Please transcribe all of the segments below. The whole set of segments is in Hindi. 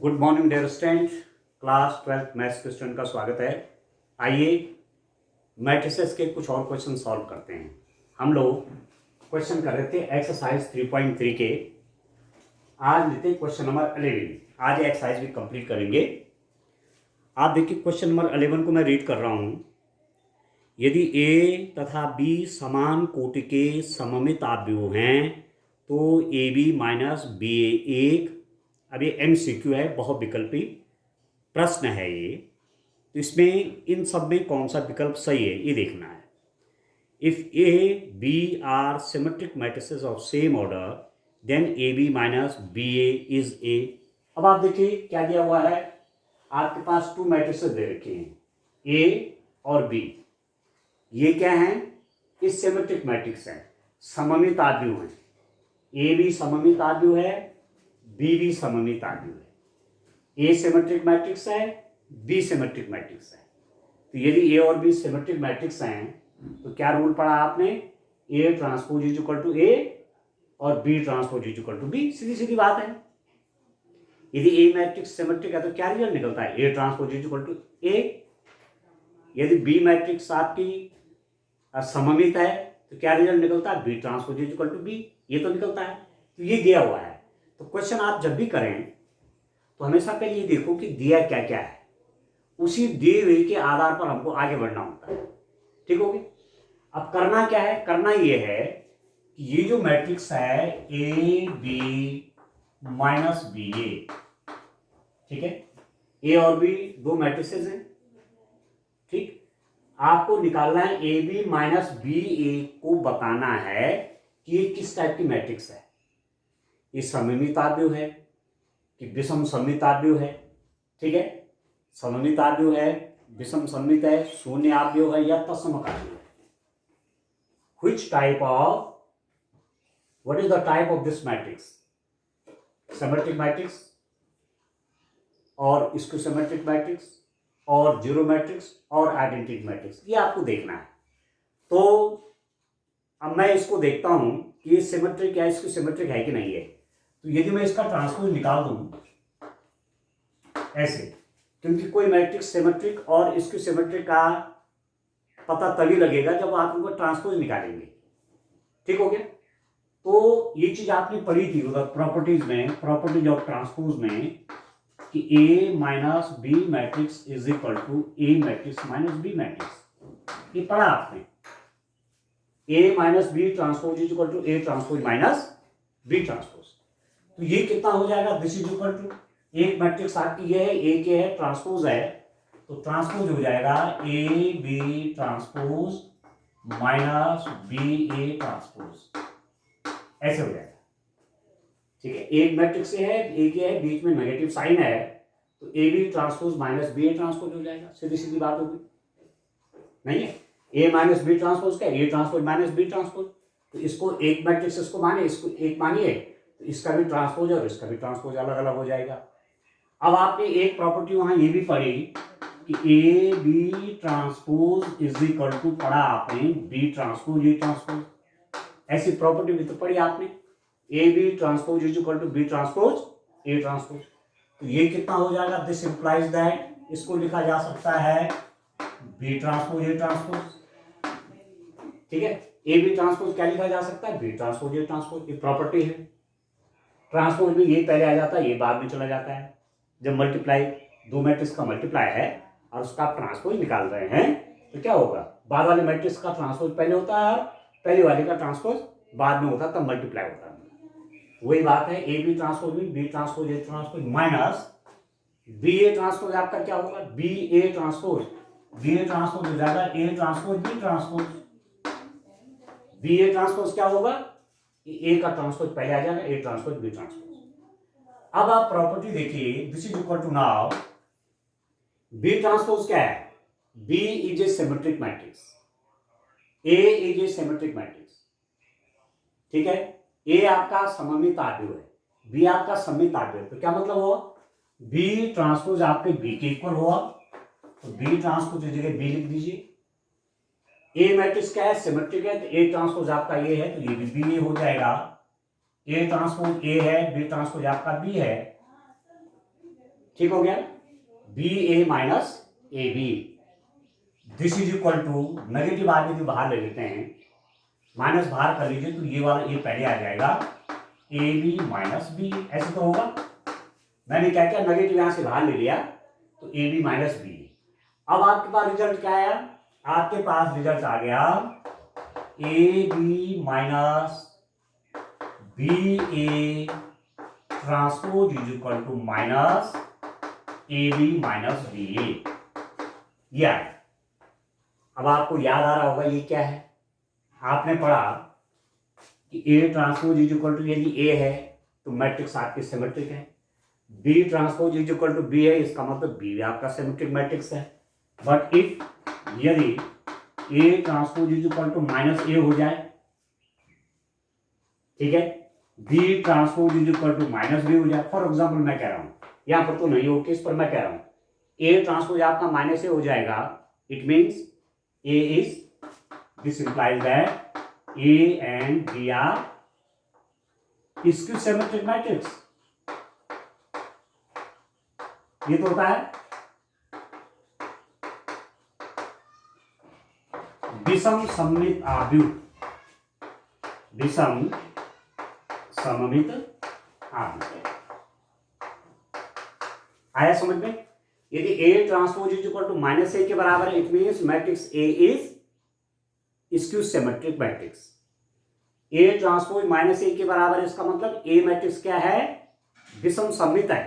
Good morning dear student, class 12th maths के स्टूडेंट का स्वागत है। आइए मैट्रिसेस के कुछ और क्वेश्चन सॉल्व करते हैं। हम लोग क्वेश्चन कर रहे थे एक्सरसाइज 3.3 के। आज लेते हैं क्वेश्चन नंबर 11। आज एक्सरसाइज भी कंप्लीट करेंगे। आप देखिए क्वेश्चन नंबर 11 को मैं रीड कर रहा हूँ। यदि ए तथा बी समान कोटि के सममित आव्यूह हैं तो A B minus B A एक। अब ये MCQ है, बहुविकल्पी प्रश्न है ये। तो इसमें इन सब में कौन सा विकल्प सही है ये देखना है। If A B are symmetric matrices of same order then A B minus B A is a. अब आप देखिए क्या दिया हुआ है। आपके पास टू मैट्रिसेस दे रखे हैं, ए और बी। ये क्या है? इस सिमेट्रिक मैट्रिक्स है, सममित आव्यूह है। ए बी सममित आव्यूह है, बी भी सममित आव्यूह है। ए सिमेट्रिक मैट्रिक्स है, बी सिमेट्रिक मैट्रिक्स है। तो यदि ए और बी सिमेट्रिक मैट्रिक्स हैं तो क्या रूल पढ़ा आपने? A transpose is equal to A और B transpose is equal to B. सीधी सीधी बात है। यदि ए मैट्रिक्स सिमेट्रिक है तो क्या रिजल्ट निकलता है? A transpose is equal to A. यदि बी मैट्रिक्स आपकी सममित है तो क्या रिजल्ट निकलता है? B transpose is equal to B. ये तो निकलता है। तो ये दिया हुआ है। तो क्वेश्चन आप जब भी करें तो हमेशा पहले ये देखो कि दिया क्या क्या है, उसी दिए हुए के आधार पर हमको आगे बढ़ना होता है। ठीक हो गया? अब करना क्या है? करना ये है कि ये जो मैट्रिक्स है ए बी माइनस बी ए, ठीक है, ए और बी दो मैट्रिसेस हैं। ठीक, आपको निकालना है ए बी माइनस बी ए को बताना है कि ये किस टाइप की मैट्रिक्स है। ये सममित आव्यूह है कि विषम सममित आव्यूह है? ठीक है, सममित आव्यूह है, विषम सममित है, शून्य आव्यूह है या तत्समक आव्यूह है? Which type of, what is the type of this matrix? Symmetric matrix और स्क्यू सिमेट्रिक मैट्रिक्स और जीरो मैट्रिक्स और आइडेंटिटी मैट्रिक्स, ये आपको देखना है। तो अब मैं इसको देखता हूं कि ये सिमेट्रिक या स्क्यू सिमेट्रिक है कि नहीं है। तो यदि मैं इसका ट्रांसपोज निकाल दूं ऐसे, क्योंकि कोई मैट्रिक्स सिमेट्रिक और स्क्यू सिमेट्रिक का पता तभी लगेगा जब आप उनको ट्रांसपोज निकालेंगे। ठीक हो गया? तो ये चीज आपने पढ़ी थी उधर प्रॉपर्टीज में, प्रॉपर्टीज ऑफ ट्रांसपोज में, कि A minus B matrix is equal to A matrix minus B matrix. ये पढ़ा आपने। A minus B transpose is equal to A transpose minus B transpose. तो ये कितना हो जाएगा? दिस इज इक्वल टू, एक मैट्रिक्स आपकी ये है, ए के है, ट्रांसपोज है, तो ट्रांसपोज हो जाएगा A B transpose minus B A transpose, ऐसे हो जाएगा। ठीक है, एक मैट्रिक्स से है, ए के है, बीच में नेगेटिव साइन है, तो A B transpose minus B A transpose हो जाएगा। सीधी सीधी बात होगी, नहीं है? ए माइनस बी ट्रांसपोज क्या? A transpose minus B transpose. तो इसको एक मैट्रिक्स इसको माने, इसको एक मानिए, तो इसका भी ट्रांसपोज और इसका भी ट्रांसपोज अलग अलग हो जाएगा। अब आपने एक प्रॉपर्टी वहां ये भी पढ़ी कि A B transpose is equal to, पढ़ा आपने, बी ट्रांसपोज ए ट्रांसपोज। ऐसी प्रॉपर्टी भी तो पढ़ी आपने, A B transpose is equal to B transpose A transpose. तो ये कितना हो जाएगा? दिस इंप्लाइज दैट, इसको लिखा जा सकता है बी ट्रांसपोज ए ट्रांसपोज। ठीक है, ए बी ट्रांसपोज क्या लिखा जा सकता है? B transpose A transpose. ये प्रॉपर्टी है। ट्रांसपोज में ये पहले आ जाता है, ये बाद में चला जाता है। जब मल्टीप्लाई, दो मैट्रिक्स का मल्टीप्लाई है और उसका आप ट्रांसपोज निकाल रहे हैं तो क्या होगा? बाद वाले मैट्रिक्स का ट्रांसपोज पहले होता है, पहले वाले का ट्रांसपोज बाद में होता है, तब मल्टीप्लाई होता है। वही बात है, ए बी ट्रांसपोज में B transpose A transpose minus B A transpose. आपका क्या होगा? B A transpose, B A transpose हो जाएगा A transpose B transpose. B A transpose क्या होगा? ए का ट्रांसपोज पहले आ जाएगा, ए ट्रांसपोज बी ट्रांसपोज। अब आप प्रॉपर्टी देखिए, this is equal to, now B transpose क्या है? B is a symmetric matrix, A is a symmetric matrix. ठीक है, ए आपका सममित आव्यूह है, बी आपका सममित आव्यूह है। तो क्या मतलब हुआ? बी ट्रांसपोज आपके बी के इक्वल हुआ, तो बी ट्रांसपोज की जगह बी लिख दीजिए। ए मैट्रिक्स क्या है? सिमेट्रिक है, तो ए ट्रांसपोज आपका ये है, तो ये भी बी हो जाएगा। ए ट्रांसपोज ए है, बी ट्रांसपोज आपका बी है, ठीक हो गया, B A minus A B, this is equal to, negative आगे भी बाहर ले लेते हैं, माइनस बाहर कर लीजिए तो ये वाला ये पहले आ जाएगा, ए बी माइनस बी, ऐसे तो होगा। मैंने क्या किया, नेगेटिव यहां से बाहर ले लिया तो ए बी माइनस बी। अब आपके पास रिजल्ट क्या आया, आपके पास रिजल्ट आ गया A B minus B A transpose is equal to minus A B minus B A. ये आया। अब आपको याद आ रहा होगा ये क्या है, आपने पढ़ा कि A transpose is equal to, यदि ए है तो मैट्रिक्स आपकी सिमेट्रिक है, B transpose is equal to B है, इसका मतलब बी आपका सिमेट्रिक मैट्रिक्स है। बट इफ, यदि A transpose is equal to minus A हो जाए, ठीक है, B transpose is equal to minus B हो जाए, फॉर एग्जाम्पल मैं कह रहा हूं, यहां पर तो नहीं हो केस पर मैं कह रहा हूं ए ट्रांसपोज आपका माइनस ए हो जाएगा, it means A is, this implies that A and B are skew symmetric matrix. ये तो होता है विषम सममित आव्यूह, विषम सममित आव्यूह। आया समझ में? यदि A transpose is equal to minus A के बराबर है, it means matrix A is skew symmetric matrix. A transpose minus A के बराबर है, इसका मतलब ए मैट्रिक्स क्या है, विषम सममित है।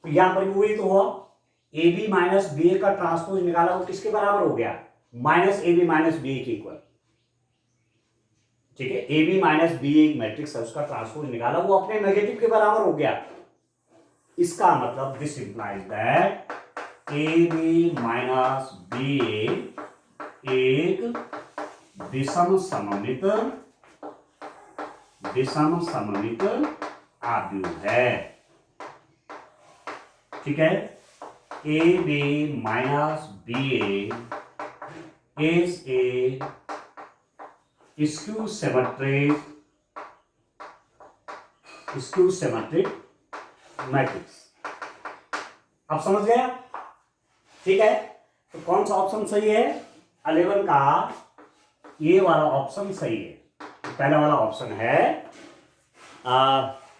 तो यहां पर वही तो हुआ, A B minus B A का ट्रांसपोज निकाला, वो किसके बराबर हो गया, minus A B minus B A के इक्वल। ठीक है, A B minus B A matrix है, उसका ट्रांसपोज निकाला, वो अपने नेगेटिव के बराबर हो गया। इसका मतलब this implies that A B minus B A एक विषम सममित आव्यूह है। ठीक है, A B minus B A is a skew symmetric matrix. अब समझ गया? ठीक है, तो कौन सा ऑप्शन सही है, 11 का ये वाला ऑप्शन सही है। पहला वाला ऑप्शन है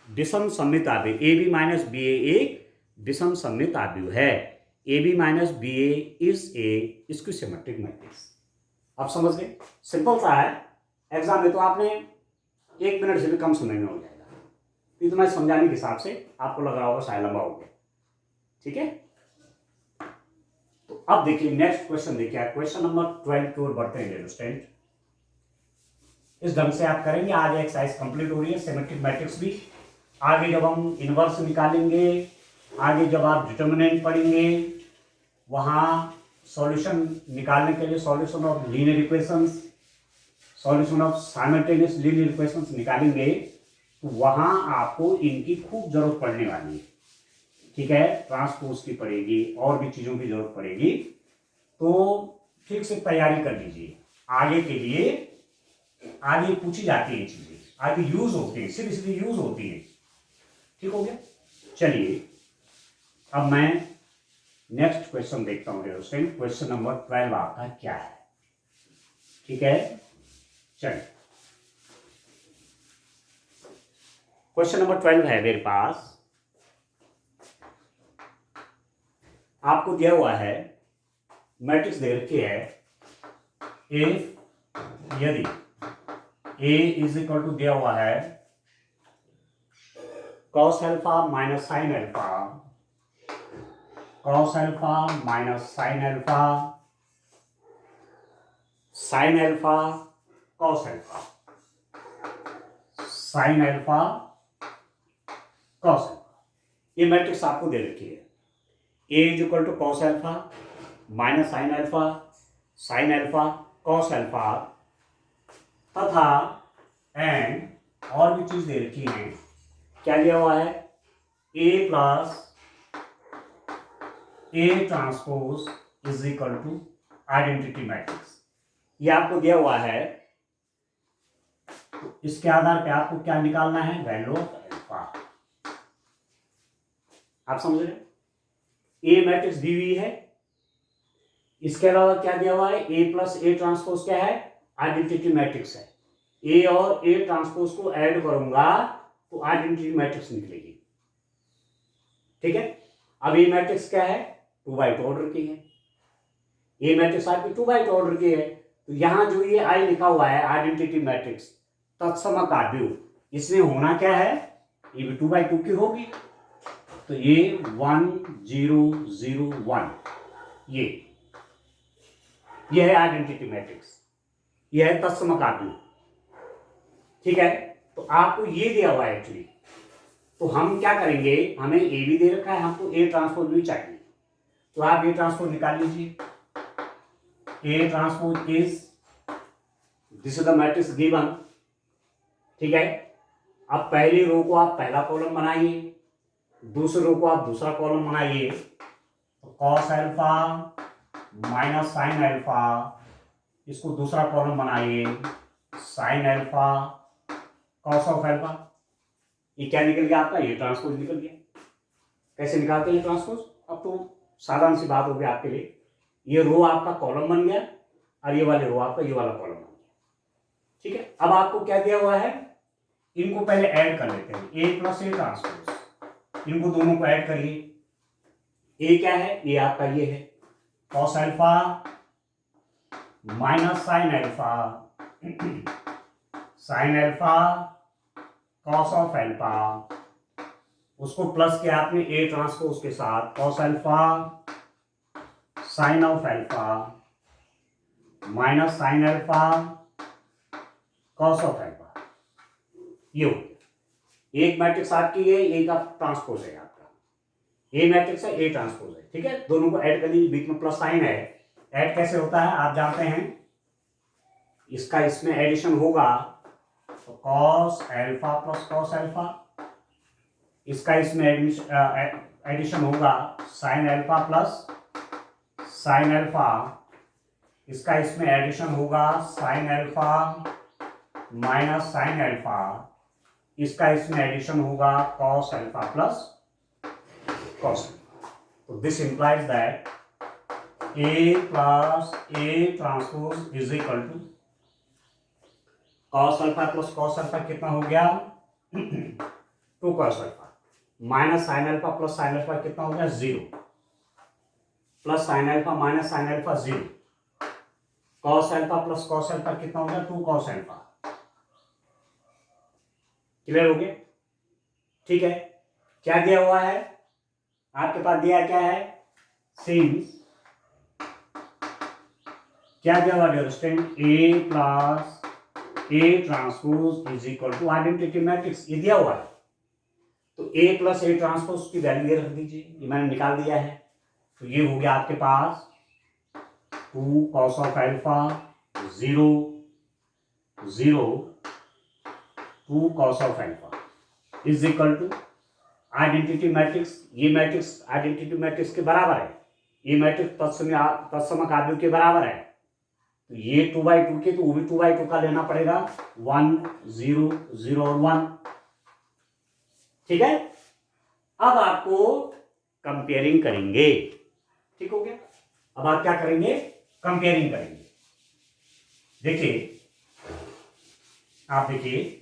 विषम सममित आव्यूह, A B minus B A एक विषम सममित आव्यूह है, A B minus B A is a skew symmetric matrix. आप समझ गए? सिंपल सा है, एग्जाम में तो आपने 1 मिनट से भी कम समय में हो जाएगा। तो मैं समझाने के हिसाब से आपको लग रहा होगा शायद लंबा हो गया। ठीक है, तो अब देखिए नेक्स्ट क्वेश्चन देखिए, क्वेश्चन नंबर 12 की ओर बढ़ते हैं स्टूडेंट। इस ढंग से आप करेंगे, आज एक्सरसाइज कंप्लीट हो रही है, सिमेट्रिक मैट्रिक्स भी। आगे जब हम इनवर्स निकालेंगे, आगे जब आप डिटर्मिनेंट पढ़ेंगे, वहां सॉल्यूशन निकालने के लिए solution of linear equations, solution of simultaneous linear equations निकालेंगे, तो वहां आपको इनकी खूब जरूरत पड़ने वाली है। ठीक है, ट्रांसपोज की पड़ेगी, और भी चीजों की जरूरत पड़ेगी, तो ठीक से तैयारी कर लीजिए आगे के लिए। आगे पूछी जाती है चीजें, आगे यूज होती है, सिर्फ इसलिए यूज होती है। ठीक हो गया? चलिए अब मैं नेक्स्ट क्वेश्चन देखता हूं स्टूडेंट। क्वेश्चन नंबर 12 आपका क्या है? ठीक है, चलिए क्वेश्चन नंबर 12 है मेरे पास। आपको दिया हुआ है, मैट्रिक्स दे रखी है, यदि ए इज इक्वल टू दिया हुआ है cos alpha minus sine alpha, cos alpha minus sine alpha, sine alpha cos alpha, sine alpha cos alpha. ये मैट्रिक्स आपको दे रखी है, A is equal to cos alpha minus sine alpha, sine alpha cos alpha, तथा एंड और भी चीज दे रखी है। क्या दिया हुआ है? A plus A transpose is equal to identity matrix. ये आपको दिया हुआ है, तो इसके आधार पे आपको क्या निकालना है? Value of alpha. आप समझ रहे? ए मैट्रिक्स दी हुई है, इसके अलावा क्या दिया हुआ है, ए प्लस ए ट्रांसपोज क्या है, आइडेंटिटी मैट्रिक्स है। ए और ए ट्रांसपोज को ऐड करूंगा तो आइडेंटिटी मैट्रिक्स निकलेगी। ठीक है, अब ए मैट्रिक्स क्या है, 2x2 ऑर्डर की है, ए मैट्रिक्स आपकी 2x2 ऑर्डर की है। तो यहां जो ये आई लिखा हुआ है आइडेंटिटी मैट्रिक्स तत्समकाव्य, इसमें होना क्या है, ये भी 2x2 की होगी। तो ये 1 0 0 1, ये है आइडेंटिटी मैट्रिक्स, ये है तत्समकाव्य। ठीक है, तो आपको ये दिया हुआ है एक्चुअली, तो हम क्या करेंगे, हमें ए भी दे रखा है, हमको ए ट्रांसपोज भी चाहिए, तो आप ए ट्रांसपोज निकाल लीजिए। ए transpose is, this is the matrix given. ठीक है, अब पहली रो को आप पहला कॉलम बनाइए, दूसरी रो को आप दूसरा कॉलम बनाइए। तो cos alpha minus sine alpha, इसको दूसरा कॉलम बनाइए, sine alpha cos of alpha. ये क्या निकल गया आपका, ये ट्रांसपोज निकल गया। कैसे निकालते हैं ट्रांसपोज, अब तो साधारण सी बात होगी आपके लिए। ये रो आपका कॉलम बन गया और ये वाले रो आपका ये वाला कॉलम बन गया। ठीक है, अब आपको क्या दिया हुआ है, इनको पहले ऐड कर लेते हैं, ए प्लस ए ट्रांसपोज, इनको दोनों को ऐड करिए। ए क्या है, ये आपका ये है cos alpha minus sine alpha, sine alpha cos of alpha, उसको प्लस किया आपने ए ट्रांसपोज के साथ, cos alpha sign of alpha minus sine alpha cos of alpha. ये हो गया, एक मैट्रिक्स आपकी है, एक आप ट्रांसपोज है आपका, ए मैट्रिक्स है, ए ट्रांसपोज है। ठीक है, दोनों को ऐड कर लीजिए, बीच में प्लस साइन है। ऐड कैसे होता है आप जानते हैं, इसका इसमें एडिशन होगा तो cos alpha plus cos alpha, इसका इसमें एडिशन होगा sine alpha plus sine alpha, इसका इसमें एडिशन होगा sine alpha minus sine alpha, इसका इसमें एडिशन होगा cos alpha plus cos alpha. तो this implies that A plus A transpose is equal to cos alpha plus cos alpha कितना हो गया 2 cos alpha, minus sine alpha plus sine alpha कितना हो गया 0, plus sine alpha minus sine alpha 0, cos alpha plus cos alpha कितना हो गया 2 कॉस अल्फा। क्लियर हो गया। ठीक है, क्या दिया हुआ है आपके पास, दिया क्या है, सिंस क्या दिया हुआ dear student, A plus A transpose is equal to identity matrix, ये दिया हुआ है। तो ए प्लस ए ट्रांसपोज की वैल्यू ये रख दीजिए, ये मैंने निकाल दिया है। तो ये हो गया आपके पास 2 cos of alpha 0 0 2 cos of alpha is equal to identity matrix, ये मैट्रिक्स आइडेंटिटी मैट्रिक्स के बराबर है, ये मैट्रिक्स तत्समकाव्य के बराबर है। तो ये 2x2 के, तो वो भी 2x2 का लेना पड़ेगा, 1 0 0 और 1। ठीक है, अब आपको कंपेयरिंग करेंगे। ठीक हो गया, अब आप क्या करेंगे, कंपेयरिंग करेंगे। देखिए, आप देखिए,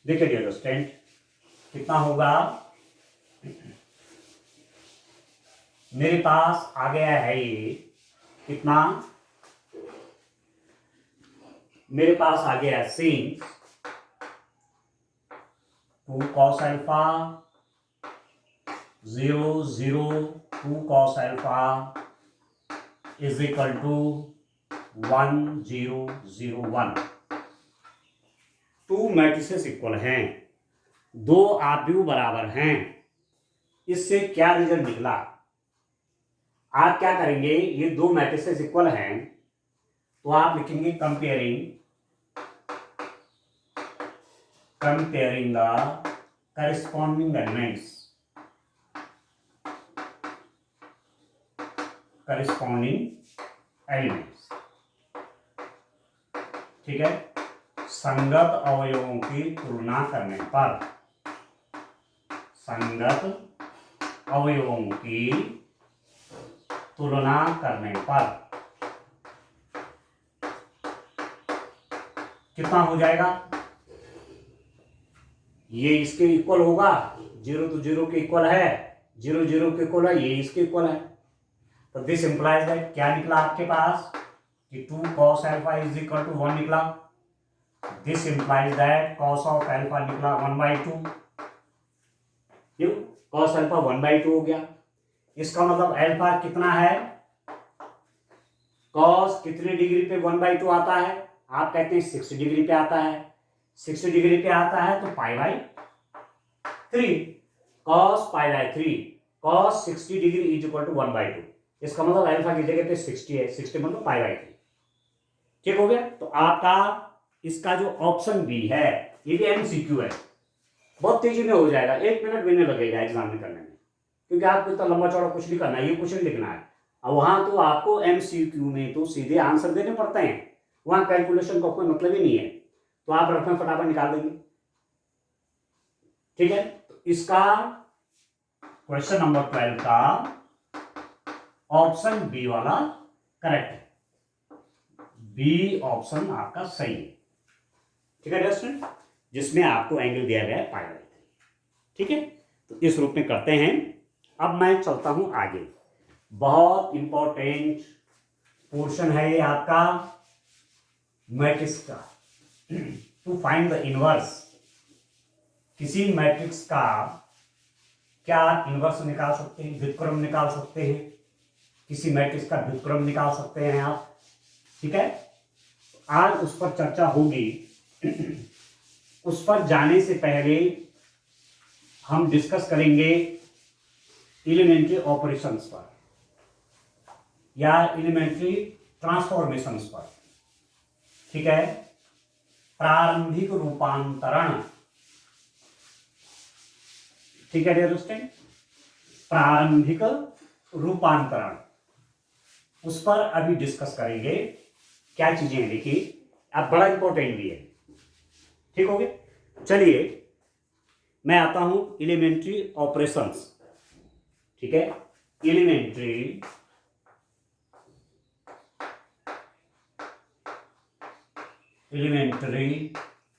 देखिए डियर स्टूडेंट, कितना होगा, मेरे पास आ गया है ये कितना, मेरे पास आ गया है since 2 cos alpha 0 0 2 cos alpha is equal to 1 0 0 1। 2 matrices equal हैं, 2 आव्यूह बराबर हैं। इससे क्या रिजल्ट निकला, आप क्या करेंगे, ये 2 मैट्रिसेस इक्वल हैं तो आप लिखेंगे कंपेयरिंग द करस्पॉन्डिंग एलिमेंट्स, ठीक है। संगत अवयवों की तुलना करने पर, संगत अवयवों की तुलना करने पर कितना हो जाएगा? ये इसके इक्वल होगा, 0 तो 0 के इक्वल है, 0 0 के इक्वल है, ये इसके इक्वल है। तो दिस इंप्लाइज दैट क्या निकला आपके पास कि 2 cos alpha is equal to 1 निकला। This implies that cos of alpha निकला 1/2। क्यों? cos अल्फा 1/2 हो गया। इसका मतलब अल्फा कितना है? cos कितने डिग्री पे 1/2 आता है? आप कहते हैं 60 डिग्री पे आता है। 60 डिग्री पे आता है तो π/3, cos π/3, cos 60 degree is equal to 1/2। इसका मतलब अल्फा की जगह पे 60 है, 60 मतलब π/3। ठीक हो गया? तो आपका इसका जो ऑप्शन बी है ये भी एमसीक्यू है, बहुत तेजी में हो जाएगा, 1 मिनट भी नहीं लगेगा एग्जाम में करने में, क्योंकि आपको इतना लंबा चौड़ा कुछ नहीं करना है, ये कुछ नहीं लिखना है। अब वहां तो आपको एमसीक्यू में तो सीधे आंसर देने पड़ते हैं, वहां कैलकुलेशन का कोई मतलब ही नहीं है, तो आप रकम फटाफट निकाल देंगे। ठीक है? तो इसका क्वेश्चन नंबर 12 का ऑप्शन बी वाला करेक्ट है, बी ऑप्शन आपका सही है। ठीक है स्टूडेंट, जिसमें आपको एंगल दिया गया है π/3। ठीक है? तो इस रूप में करते हैं। अब मैं चलता हूं आगे, बहुत इंपॉर्टेंट पोर्शन है ये आपका मैट्रिक्स का। टू फाइंड द इनवर्स, किसी मैट्रिक्स का क्या इनवर्स निकाल सकते हैं, व्युत्क्रम निकाल सकते हैं, किसी मैट्रिक्स का व्युत्क्रम निकाल सकते हैं आप। ठीक है? आज उस पर चर्चा होगी। उस पर जाने से पहले हम डिस्कस करेंगे एलिमेंट्री ऑपरेशंस पर या एलिमेंट्री ट्रांसफॉर्मेशंस पर। ठीक है? प्रारंभिक रूपांतरण। ठीक है डियर स्टूडेंट, प्रारंभिक रूपांतरण, उस पर अभी डिस्कस करेंगे। क्या चीजें हैं देखिए, अब बड़ा इंपॉर्टेंट भी है। ठीक हो गया? चलिए मैं आता हूं एलिमेंट्री ऑपरेशंस। ठीक है? एलिमेंट्री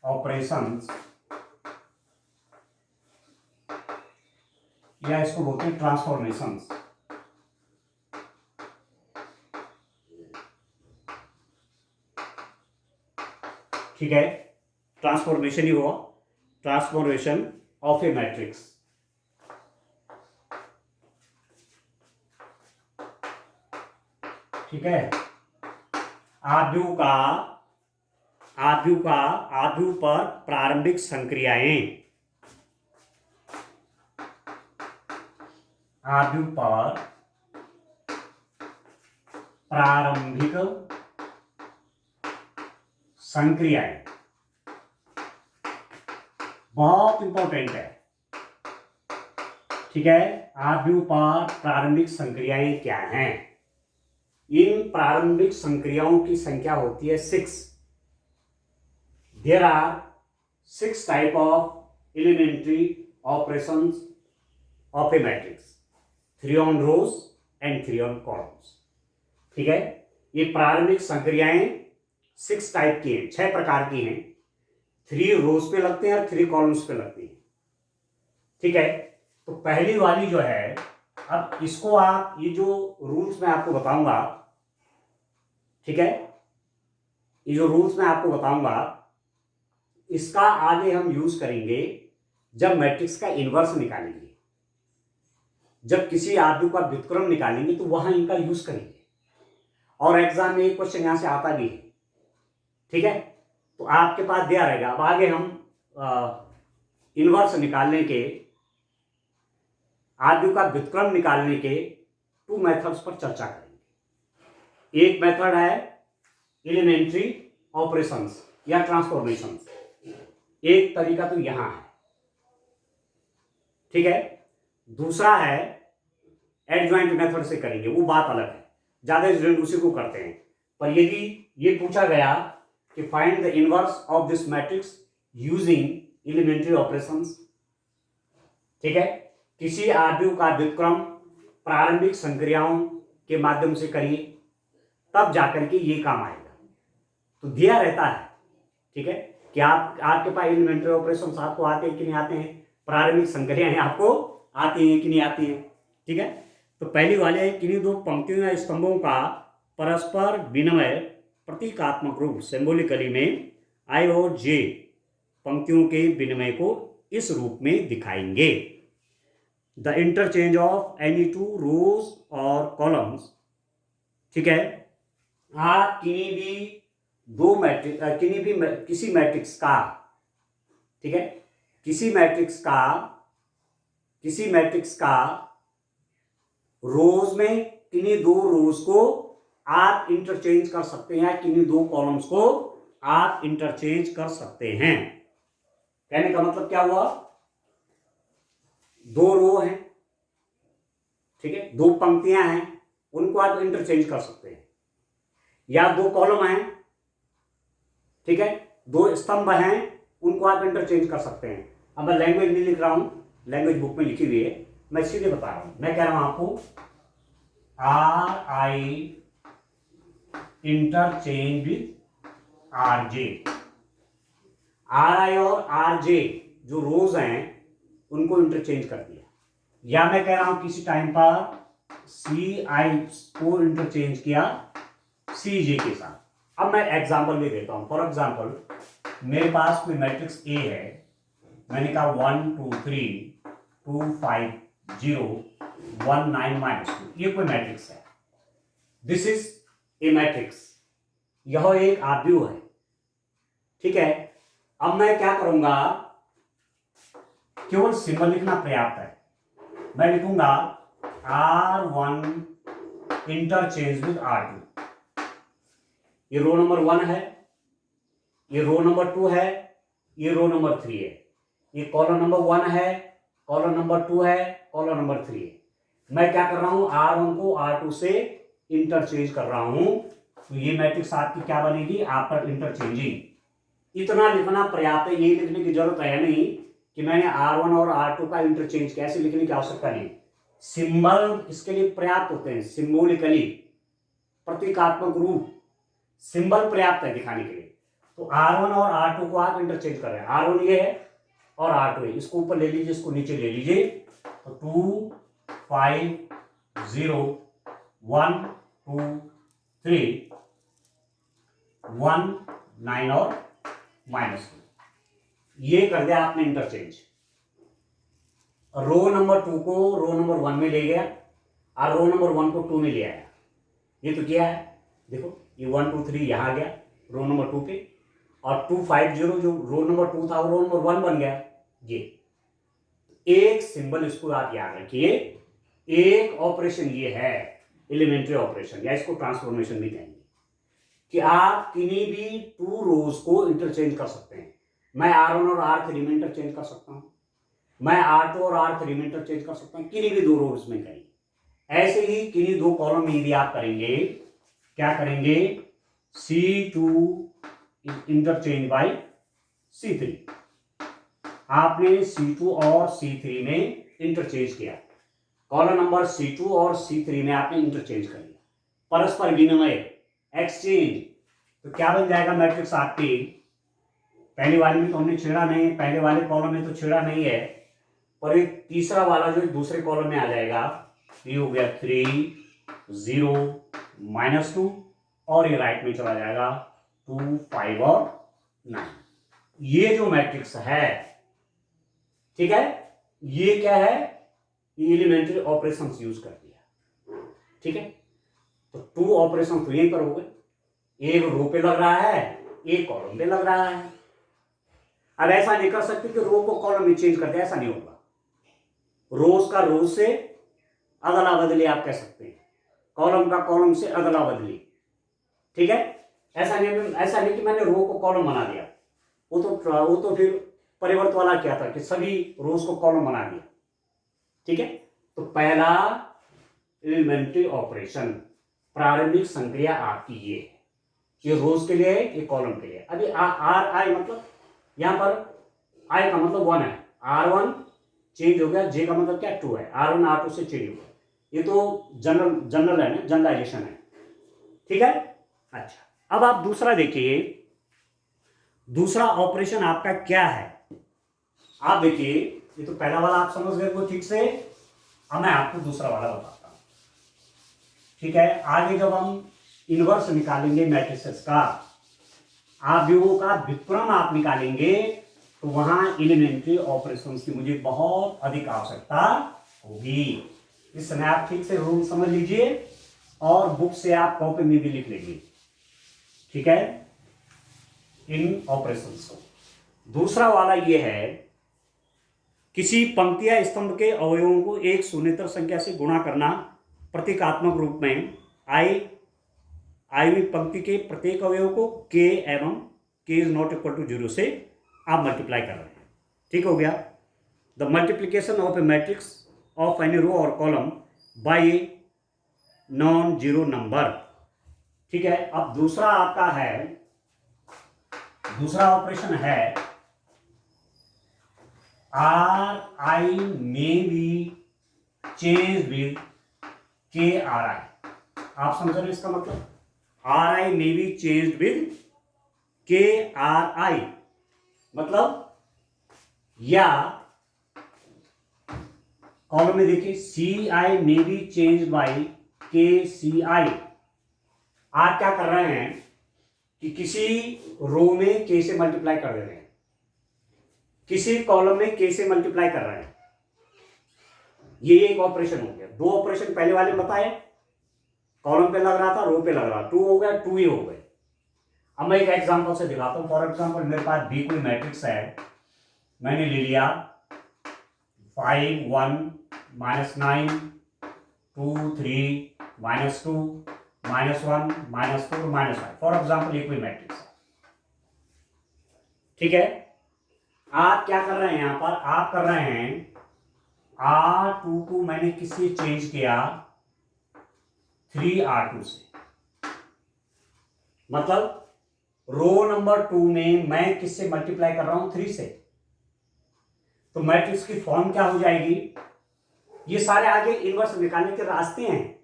ऑपरेशंस, या इसको बोलते हैं ट्रांसफॉर्मेशंस। ठीक है? ट्रांसफॉर्मेशन ही हुआ, ट्रांसफॉर्मेशन ऑफ ए मैट्रिक्स। ठीक है? आव्यूह पर प्रारंभिक संक्रियाएं, आव्यूह पर प्रारंभिक संक्रियाएं बहुत इंपॉर्टेंट है। ठीक है? आव्यूह पर प्रारंभिक संक्रियाएं क्या हैं? इन प्रारंभिक संक्रियाओं की संख्या होती है 6। There are 6 type of elementary operations of a matrix, 3 on rows and 3 on columns. ठीक है? ये प्रारंभिक संक्रियाएं 6 टाइप की हैं, 6 प्रकार की हैं। 3 रोज पे लगते हैं और 3 कॉलम्स पे लगती हैं। ठीक है? तो पहली वाली जो है, अब इसको आप, ये जो रूल्स मैं आपको बताऊंगा, ठीक है, ये जो रूल्स मैं आपको बताऊंगा, इसका आगे हम यूज करेंगे जब मैट्रिक्स का इनवर्स निकालेंगे, जब किसी आव्यूह का व्युत्क्रम निकालेंगे तो वहां इनका यूज करेंगे। और एग्जाम में एक क्वेश्चन यहां से आता भी है। ठीक है? तो आपके पास दिया रहेगा। अब आगे हम इनवर्स निकालने के, आव्यूह का व्युत्क्रम निकालने के 2 मेथड्स पर चर्चा करेंगे। एक मेथड है एलिमेंट्री ऑपरेशंस या ट्रांसफॉर्मेशंस, एक तरीका तो यहां है। ठीक है? दूसरा है एडजॉइंट मेथड से करेंगे, वो बात अलग है, ज्यादा स्टूडेंट उसी को करते हैं। पर यदि ये पूछा गया कि find the inverse of this matrix using elementary operations. ठीक है, किसी आव्यूह का व्युत्क्रम प्रारंभिक संक्रियाओं के माध्यम से करिए, तब जाकर के ये काम आएगा। तो दिया रहता है, ठीक है, कि आपके पास एलिमेंट्री ऑपरेशंस आपको आते हैं कि नहीं आते हैं, प्रारंभिक संक्रियाएं आपको आती हैं कि नहीं आती हैं। ठीक है, तो पहली वाले है किन्हीं दो पंक्तियों या स्तंभों का परस्पर विनिमय प्रतीकात्मक रूप सिंबॉलिकली में आई और जे पंक्तियों के विनिमय को इस रूप में दिखाएंगे। The interchange of any two rows और कॉलम्स। ठीक है, आप किसी मैट्रिक्स का, ठीक है, किसी मैट्रिक्स का रोज में किन्हीं दो रोज को आप इंटरचेंज कर सकते हैं, किन्हीं दो कॉलम्स को आप इंटरचेंज कर सकते हैं। कहने का मतलब क्या हुआ, दो रो हैं, ठीक है, दो पंक्तियां हैं, उनको आप इंटरचेंज कर सकते हैं, या दो कॉलम हैं, ठीक है, दो स्तंभ हैं, उनको आप इंटरचेंज कर सकते हैं। अब मैं लैंग्वेज नहीं लिख रहा हूं, लैंग्वेज बुक में लिखी हुई है, मैं सीधे बता रहा हूं। मैं कह रहा हूं आपको RI interchange with RJ। RI और RJ जो रोज हैं उनको इंटरचेंज कर दिया, या मैं कह रहा हूं किसी टाइम पर CI को इंटरचेंज किया CJ के साथ। अब मैं एग्जांपल भी देता हूं। फॉर एग्जांपल मेरे पास कोई मैट्रिक्स A है, मैंने कहा 1 2 3 2 5 0 1 9 -2, ये कोई मैट्रिक्स है। दिस इज ए मैट्रिक्स, यह एक आव्यूह है। ठीक है, अब मैं क्या करूंगा, केवल सिंबल लिखना पर्याप्त है। मैं लिखूंगा R1 इंटरचेंज विद R2। ये रो नंबर 1 है, ये रो नंबर 2 है, ये रो नंबर 3 है, ये कॉलम नंबर 1 है, कॉलम नंबर 2 है, कॉलम नंबर 3 है। मैं क्या कर रहा हूं, R1 को R2 से इंटरचेंज कर रहा हूं, तो ये मैट्रिक्स आपकी क्या बनेगी, आफ्टर इंटरचेंजिंग। इतना लिखना पर्याप्त है, ये लिखने की जरूरत है नहीं कि मैंने R1 और R2 का इंटरचेंज, कैसे लिखने की आवश्यकता नहीं। सिंबल इसके लिए पर्याप्त होते हैं, सिंबॉलिकली, प्रतीकात्मक रूप, सिंबल पर्याप्त है दिखाने के लिए। तो R1 और R2 को आप इंटरचेंज कर रहे हैं, R1 ये है और R2 है, इसको ऊपर ले लीजिए, इसको नीचे ले लीजिए, तो 2 5 0 1 2 3 1 9 और -2, ये कर दिया आपने इंटरचेंज। रो नंबर 2 को रो नंबर 1 में ले गया और रो नंबर 1 को 2 में ले आया। ये तो किया है, देखो ये 1 2 3 यहां गया रो नंबर 2 पे, और 2 5 0 जो रो नंबर 2 था वो रो नंबर 1 बन गया। ये एक सिंबल, इसको आप याद रखिए, एक ऑपरेशन ये है एलिमेंट्री ऑपरेशन, या इसको ट्रांसफॉर्मेशन भी कहेंगे, कि आप किन्हीं भी 2 रोज को इंटरचेंज कर सकते हैं। मैं R1 और R3 में इंटरचेंज कर सकता हूं, मैं R2 और R3 में इंटरचेंज कर सकता हूं, किन्हीं भी 2 रोज में करेंगे। ऐसे ही किन्हीं 2 कॉलम में यदि आप करेंगे, क्या करेंगे, C2 इंटरचेंज बाई C3। आपने C2 और C3 में इंटरचेंज किया, कॉलम नंबर C2 और C3 में आपने इंटरचेंज कर लिया, परस्पर विनिमय, एक्सचेंज। तो क्या बन जाएगा मैट्रिक्स आपकी, पहली वाले में तो हमने छेड़ा नहीं, पहले वाले कॉलम में तो छेड़ा नहीं है, पर एक तीसरा वाला जो दूसरे कॉलम में आ जाएगा, ये हो गया 3 0 -2, और ये राइट में चला जाएगा 2 5 और 9। ये जो मैट्रिक्स है, ठीक है, ये क्या है, एलिमेंट्री ऑपरेशंस यूज कर दिया। ठीक है, तो 2 ऑपरेशन तो यहीं पर हो गए, एक रो पे लग रहा है, एक कॉलम पे लग रहा है। अब ऐसा नहीं कर सकते कि रो को कॉलम में चेंज कर दे, ऐसा नहीं होगा। रोज का रोज से अदला बदली आप कह सकते हैं, कॉलम का कॉलम से अदला बदली। ठीक है, ऐसा नहीं कि मैंने रो को कॉलम बना दिया, वो तो फिर परिवर्त वाला क्या था कि सभी रोज को कॉलम बना दिया। ठीक है, तो पहला एलिमेंट्री ऑपरेशन, प्रारंभिक संक्रिया आपकी ये है। ये रोज के लिए है, ये कॉलम के लिए। अभी आर आई मतलब यहाँ पर आई का मतलब 1 है, R1 चेंज हो गया, जे का मतलब क्या 2 है, R1 R2 से चेंज हो गया। ये तो जनरल है ना, जनरलाइजेशन है, ठीक है। अच्छा, अब आप दूसरा देखिए, दूसरा ऑपरेशन आपका क्या है। आप देखिए, ये तो पहला वाला आप समझ गए को ठीक से। अब मैं आपको दूसरा वाला बताता हूं, ठीक है। आगे जब हम इनवर्स निकालेंगे मैट्रिसेस का, आव्यूहों का व्युत्क्रम आप निकालेंगे, तो वहां एलिमेंट्री ऑपरेशंस की मुझे बहुत अधिक आवश्यकता होगी। इस समय आप ठीक से रूल समझ लीजिए और बुक से आप कॉपी में भी लिख लेंगे, ठीक है, इन ऑपरेशंस को। दूसरा वाला ये है, किसी पंक्ति या स्तंभ के अवयवों को एक शून्येतर संख्या से गुणा करना प्रतीकात्मक रूप में आई हुई पंक्ति के प्रत्येक अवयव को के एवं के इज नॉट इक्वल टू 0 से आप मल्टीप्लाई कर रहे हैं, ठीक हो गया। The multiplication of a matrix of any row और column by a non zero number, ठीक है। अब दूसरा आपका है, दूसरा ऑपरेशन है R I may be change with K R I. आप समझ रहे हैं इसका मतलब, R I may be change with K R I, मतलब या कॉलम में देखिए C I may be change by K C आई। आप क्या कर रहे हैं कि किसी रो में के से मल्टीप्लाई कर दे रहे हैं, किसी कॉलम में के से मल्टीप्लाई कर रहे हैं, ये एक ऑपरेशन हो गया। दो ऑपरेशन पहले वाले बताए, कॉलम पे लग रहा था, रो पे लग रहा, 2 हो गया, 2 ही हो गए। अब मैं एक एग्जांपल से दिखाता हूं। फॉर एग्जांपल मेरे पास बी कोई मैट्रिक्स है, मैंने ले लिया 5 1 -9 2 3 -2 -1 -4 -5। फॉर एग्जांपल ये कोई मैट्रिक्स है, ठीक है। आप क्या कर रहे हैं यहां पर, आप कर रहे हैं R2 को मैंने किससे चेंज किया, 3R2 से। मतलब रो नंबर 2 में मैं किससे मल्टीप्लाई कर रहा हूं, 3 से। तो मैट्रिक्स की फॉर्म क्या हो जाएगी, ये सारे आगे इनवर्स निकालने के रास्ते हैं,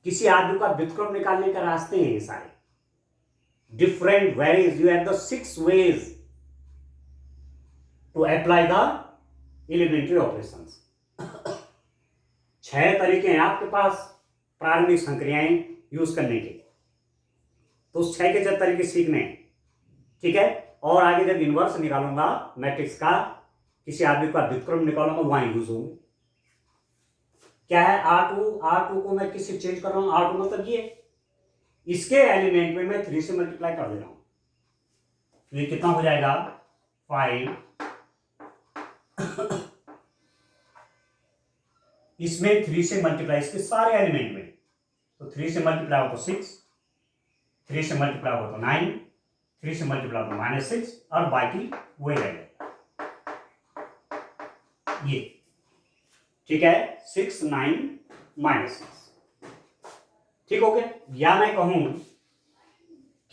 किसी आदमी का व्युत्क्रम निकालने के रास्ते हैं, ये सारे डिफरेंट वेरीज। You have the 6 ways to apply the elementary operations. 6 तरीके हैं आपके पास प्रारंभिक संक्रियाएं यूज करने के, तो उस 6 के 6 तरीके सीखने हैं, ठीक है। और आगे जब इनवर्स निकालूंगा मैट्रिक्स का, किसी आदमी का व्युत्क्रम निकालूंगा, वहां यूज होंगे। क्या है R2 को मैं किससे चेंज कर रहा हूं, R2 मतलब ये, इसके एलिमेंट में मैं 3 से मल्टीप्लाई कर दे रहा हूं। ये कितना हो जाएगा, 5 इसमें 3 से मल्टीप्लाई, इसके सारे एलिमेंट में, तो 3 से मल्टीप्लाई हो तो 6, 3 से मल्टीप्लाई हो तो 9, 3 से मल्टीप्लाई हो तो -6, और बाकी वही रहेगा ये, ठीक है, 6 9 -6, ठीक हो गया। या मैं कहूं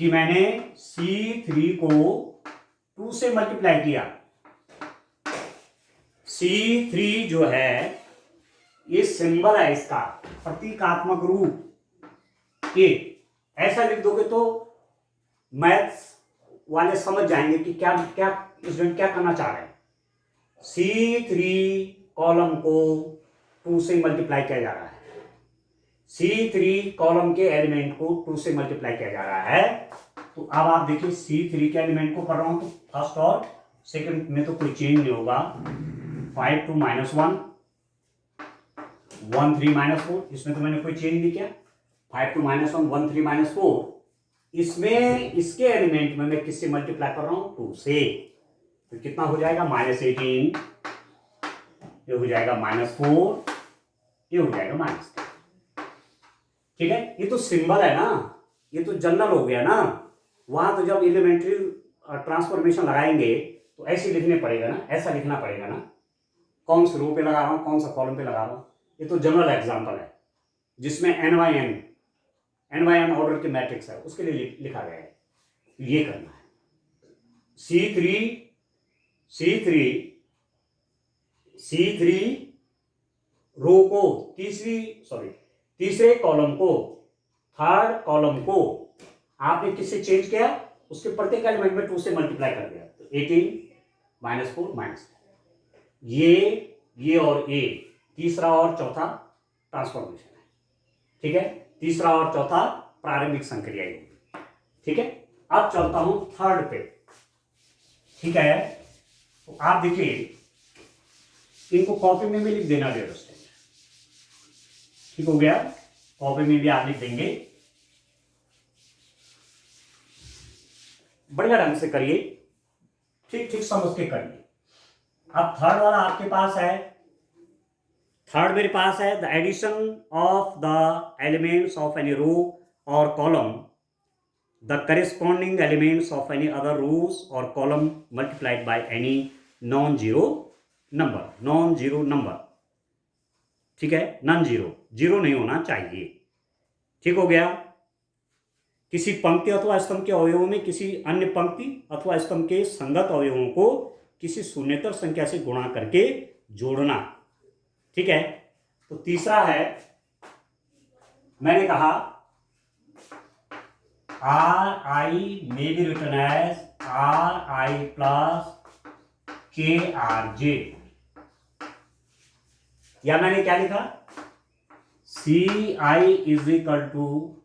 कि मैंने C3 को 2 से मल्टीप्लाई किया। C3 जो है ये सिंबल है, इसका प्रतीकात्मक रूप ए, ऐसा लिख दोगे तो मैथ्स वाले समझ जाएंगे कि क्या क्या स्टूडेंट क्या करना चाह रहे हैं। C3 कॉलम को 2 से मल्टीप्लाई किया जा रहा है, C3 कॉलम के एलिमेंट को 2 से मल्टीप्लाई किया जा रहा है। तो अब आप देखिए C3 के एलिमेंट को कर रहा हूं, तो फर्स्ट और सेकंड में तो कोई चेंज नहीं होगा। 5 2 -1 1 3 -4, इसमें तो मैंने कोई चेंज नहीं किया। 5 2 -1 1 3 -4, इसमें इसके एलिमेंट में मैं किससे मल्टीप्लाई कर रहा हूं, 2 से। तो कितना हो जाएगा, -18, ये हो जाएगा -4, ये हो जाएगा -10, ठीक है। ये तो सिंबल है ना, ये तो जनरल हो गया ना। वहां तो जब एलिमेंट्री ट्रांसफॉर्मेशन लगाएंगे तो ऐसे लिखने पड़ेगा ना, ऐसा लिखना पड़ेगा ना, कौन सा रो पे लगा रहा हूं, कौन सा कॉलम पे लगा रहा हूं। ये तो जनरल एग्जांपल है जिसमें n/n n by n order की मैट्रिक्स है उसके लिए लिखा गया है, ये करना है। C3 रो को तीसरे कॉलम को, थर्ड कॉलम को आपने किससे चेंज किया, उसके प्रत्येक एलिमेंट में 2 से मल्टीप्लाई कर दिया, तो 18 -4 -4। ये और ये तीसरा और चौथा ट्रांसफॉर्मेशन है, ठीक है, तीसरा और चौथा प्रारंभिक संक्रिया होगी, ठीक है। अब चलता हूं थर्ड पे, ठीक है। तो आप देखिए, इनको कॉपी में भी लिख देना डियर स्टूडेंट, ठीक हो गया, कॉपी में भी आप लिख देंगे, बढ़िया ढंग से करिए, ठीक ठीक समझ के करिए। अब थर्ड वाला आपके पास है, थर्ड मेरे पास है, the addition of the elements of any row और column, the corresponding elements of any other rows और column multiplied by any non zero number, ठीक है, नॉन जीरो नहीं होना चाहिए, ठीक हो गया। किसी पंक्ति अथवा स्तंभ के अवयवों में किसी अन्य पंक्ति अथवा स्तंभ के संगत अवयवों को किसी शून्येतर संख्या से गुणा करके जोड़ना, ठीक है। तो तीसरा है, मैंने कहा Ri may be written as Ri plus KRJ, या मैंने क्या लिखा, CI इज इक्वल टू,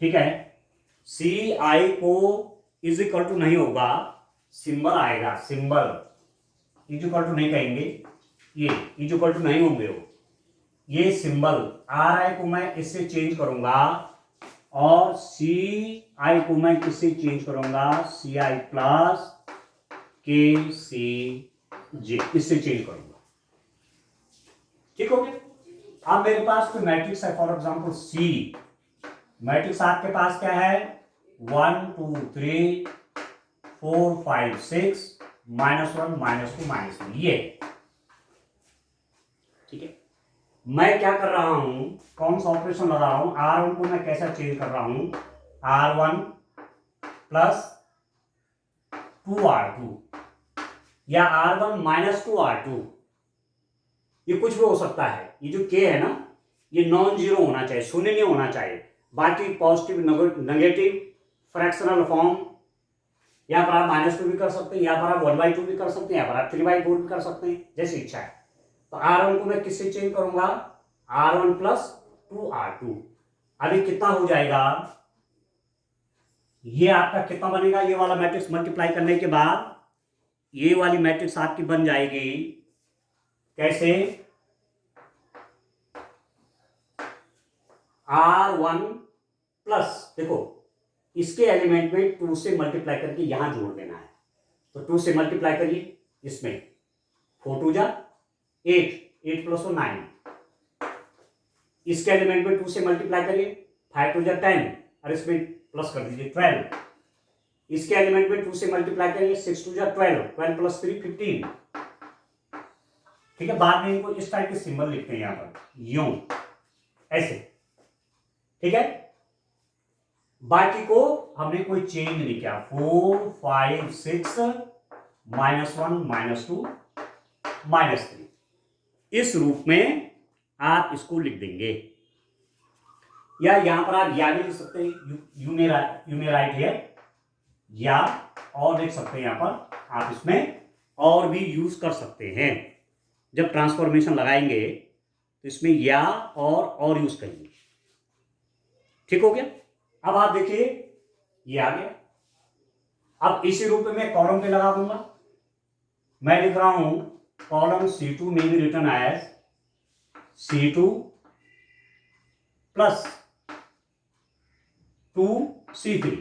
ठीक है, CI को इज इक्वल टू नहीं होगा, सिंबल आएगा, सिंबल इज इक्वल टू नहीं कहेंगे, ये इज इक्वल टू नहीं होंगे वो, ये सिंबल Ri को मैं इससे चेंज करूंगा और CI को मैं किससे चेंज करूंगा, CI प्लस KCJ, इससे चेंज करूंगा, ठीक हो गया। अब मेरे पास कोई मैट्रिक्स है, फॉर एग्जांपल C, मैट्रिक्स आपके पास क्या है, 1 2 3 4 5 6 -1 -2 -3, ये, ठीक है। मैं क्या कर रहा हूं, कौन सा ऑपरेशन लगा रहा हूं, R1 को मैं कैसा चेंज कर रहा हूं, R1 प्लस 2R2 या R1 -2R2, ये कुछ भी हो सकता है। ये जो K है ना, ये नॉन जीरो होना चाहिए, शून्य नहीं होना चाहिए, बाकी पॉजिटिव नेगेटिव फ्रैक्शनल फॉर्म, यहाँ पर आप -2 भी कर सकते हैं, यहाँ पर आप 1/2 भी कर सकते हैं, यहाँ पर आप 3/4 भी कर सकते हैं, जैसी इच्छा है। तो R1 को मैं किससे चेंज करूंगा, R1 प्लस 2R2। अभी कितना हो जाएगा, ये आपका कितना बनेगा, ये वाला मैट्रिक्स मल्टीप्लाई करने के बाद ये वाली मैट्रिक्स आपकी बन जाएगी, कैसे, R1 प्लस, देखो इसके एलिमेंट में 2 से मल्टीप्लाई करके यहां जोड़ देना है, तो 2 से मल्टीप्लाई करिए, इसमें 4 2 जा 8, 8 प्लस 9, इसके एलिमेंट में 2 से मल्टीप्लाई करिए, 5 2 जा 10, और इसमें प्लस कर दीजिए 12, इसके एलिमेंट में 2 से मल्टीप्लाई करिए, 6 2 जा 12, 12 प्लस 3 15, ठीक है। बाद में इनको इस टाइप के सिंबल लिखते हैं, यहां पर यूं, ऐसे, ठीक है। बाकी को हमने कोई चेंज नहीं किया, 4 5 6 -1 -2 -3, इस रूप में आप इसको लिख देंगे, या यहां पर आप या भी लिख सकते हैं, यू मे राइट हियर, या और लिख सकते हैं, यहां पर आप इसमें और भी यूज कर सकते हैं। जब ट्रांसफॉर्मेशन लगाएंगे तो इसमें या और यूज करेंगे, ठीक हो गया। अब आप देखिए, ये आ गया। अब इसी रूप में मैं कॉलम पे लगा दूंगा, मैं लिख रहा हूं कॉलम C2 में भी return as C2 plus 2C3,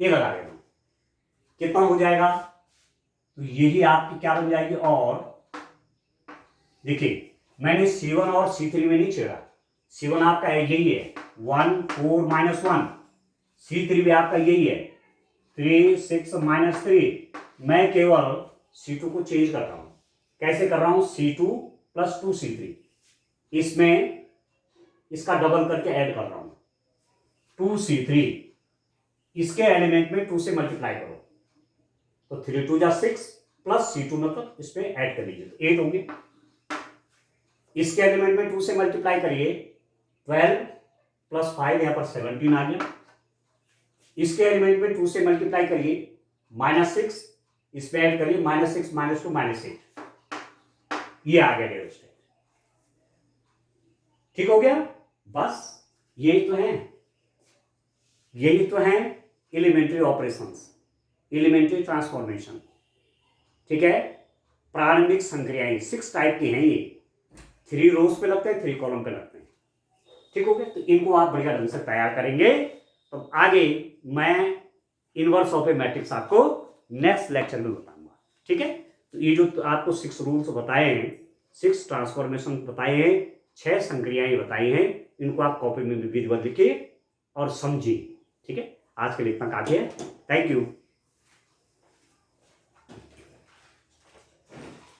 ये लगा देना, कितना हो जाएगा, तो यही आपकी क्या बन जाएगी। और देखिए, मैंने C1 और C3 में नहीं छेड़ा, C1 आपका यही है 1 4 -1, C3 भी आपका यही है 3 6 -3। मैं केवल C2 को चेंज कर रहा हूं, कैसे कर रहा हूं, C2 प्लस 2C3, इसमें इसका डबल करके ऐड कर रहा हूं, 2c3, इसके एलिमेंट में 2 से मल्टीप्लाई करो तो 3 2 जा 6 प्लस C2 मतलब इसमें ऐड कर लीजिए तो 8 होंगे। इसके एलिमेंट में 2 से मल्टीप्लाई करिए 12 प्लस 5 यहां पर 17 आ गया। इसके एलिमेंट में 2 से मल्टीप्लाई करिए -6, इसमें ऐड करिए -6 -2 -8, ये आ गया रेडियस। ठीक हो गया। बस यही तो है एलिमेंट्री ऑपरेशंस, एलिमेंट्री ट्रांसफॉर्मेशन। ठीक है, प्रारंभिक संक्रियाएं 6 टाइप की हैं ये, 3 रोज पे लगते हैं, 3 कॉलम पे लगते हैं। ठीक हो गया, तो इनको आप बढ़िया ढंग से तैयार करेंगे तो आगे मैं इनवर्स ऑफ ए मैट्रिक्स आपको नेक्स्ट लेक्चर में बताऊंगा। ठीक है, तो ये जो आपको 6 रूल्स बताए हैं, 6 ट्रांसफॉर्मेशन बताए हैं, 6 संक्रियाएं बताई हैं, इनको आप कॉपी में विधिवत लिखिए और समझिए। ठीक है, आज के लिए इतना काफी है। Thank you.